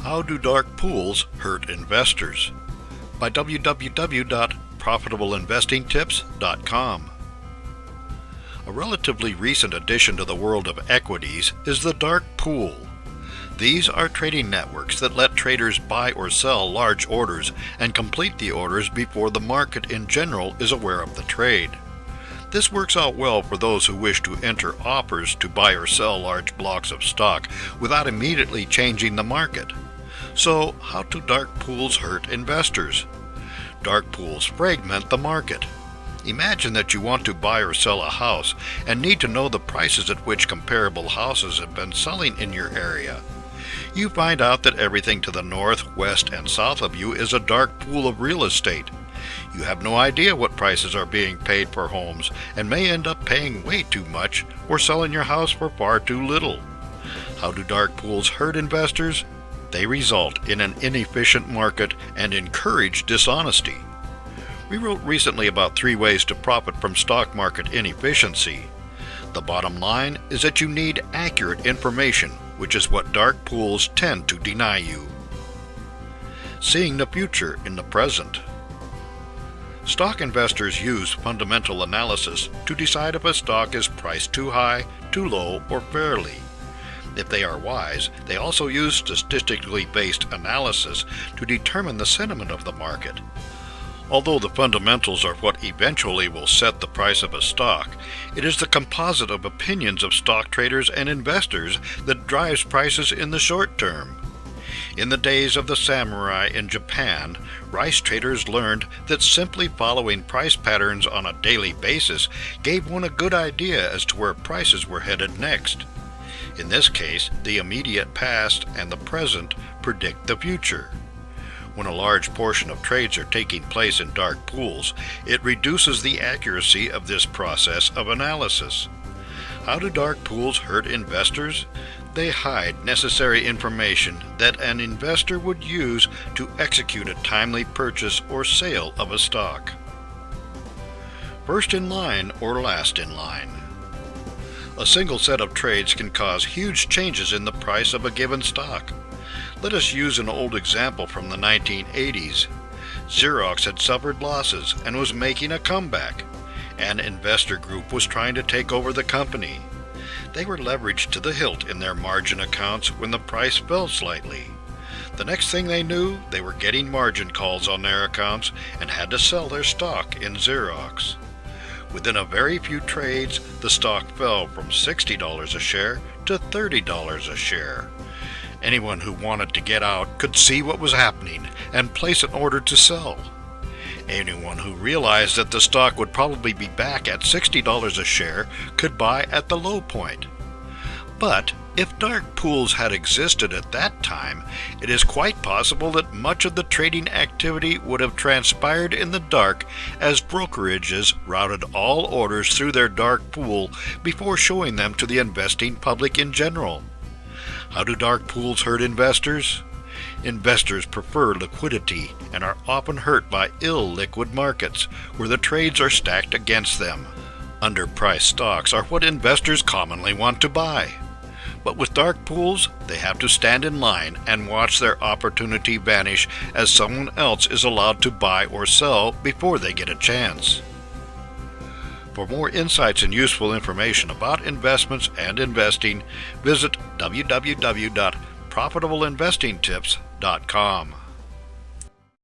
How do dark pools hurt investors? By www.profitableinvestingtips.com. A relatively recent addition to the world of equities is the dark pool. These are trading networks that let traders buy or sell large orders and complete the orders before the market in general is aware of the trade. This works out well for those who wish to enter offers to buy or sell large blocks of stock without immediately changing the market. So, how do dark pools hurt investors? Dark pools fragment the market. Imagine that you want to buy or sell a house and need to know the prices at which comparable houses have been selling in your area. You find out that everything to the north, west, and south of you is a dark pool of real estate. You have no idea what prices are being paid for homes and may end up paying way too much or selling your house for far too little. How do dark pools hurt investors? They result in an inefficient market and encourage dishonesty. We wrote recently about 3 ways to profit from stock market inefficiency. The bottom line is that you need accurate information, which is what dark pools tend to deny you. Seeing the future in the present. Stock investors use fundamental analysis to decide if a stock is priced too high, too low, or fairly. If they are wise, they also use statistically based analysis to determine the sentiment of the market. Although the fundamentals are what eventually will set the price of a stock, it is the composite of opinions of stock traders and investors that drives prices in the short term. In the days of the samurai in Japan, rice traders learned that simply following price patterns on a daily basis gave one a good idea as to where prices were headed next. In this case, the immediate past and the present predict the future. When a large portion of trades are taking place in dark pools, it reduces the accuracy of this process of analysis. How do dark pools hurt investors? They hide necessary information that an investor would use to execute a timely purchase or sale of a stock. First in line or last in line. A single set of trades can cause huge changes in the price of a given stock. Let us use an old example from the 1980s. Xerox had suffered losses and was making a comeback. An investor group was trying to take over the company. They were leveraged to the hilt in their margin accounts when the price fell slightly. The next thing they knew, they were getting margin calls on their accounts and had to sell their stock in Xerox. Within a very few trades, the stock fell from $60 a share to $30 a share. Anyone who wanted to get out could see what was happening and place an order to sell. Anyone who realized that the stock would probably be back at $60 a share could buy at the low point. But if dark pools had existed at that time, it is quite possible that much of the trading activity would have transpired in the dark as brokerages routed all orders through their dark pool before showing them to the investing public in general. How do dark pools hurt investors? Investors prefer liquidity and are often hurt by illiquid markets, where the trades are stacked against them. Underpriced stocks are what investors commonly want to buy. But with dark pools, they have to stand in line and watch their opportunity vanish as someone else is allowed to buy or sell before they get a chance. For more insights and useful information about investments and investing, visit www.profitableinvestingtips.com.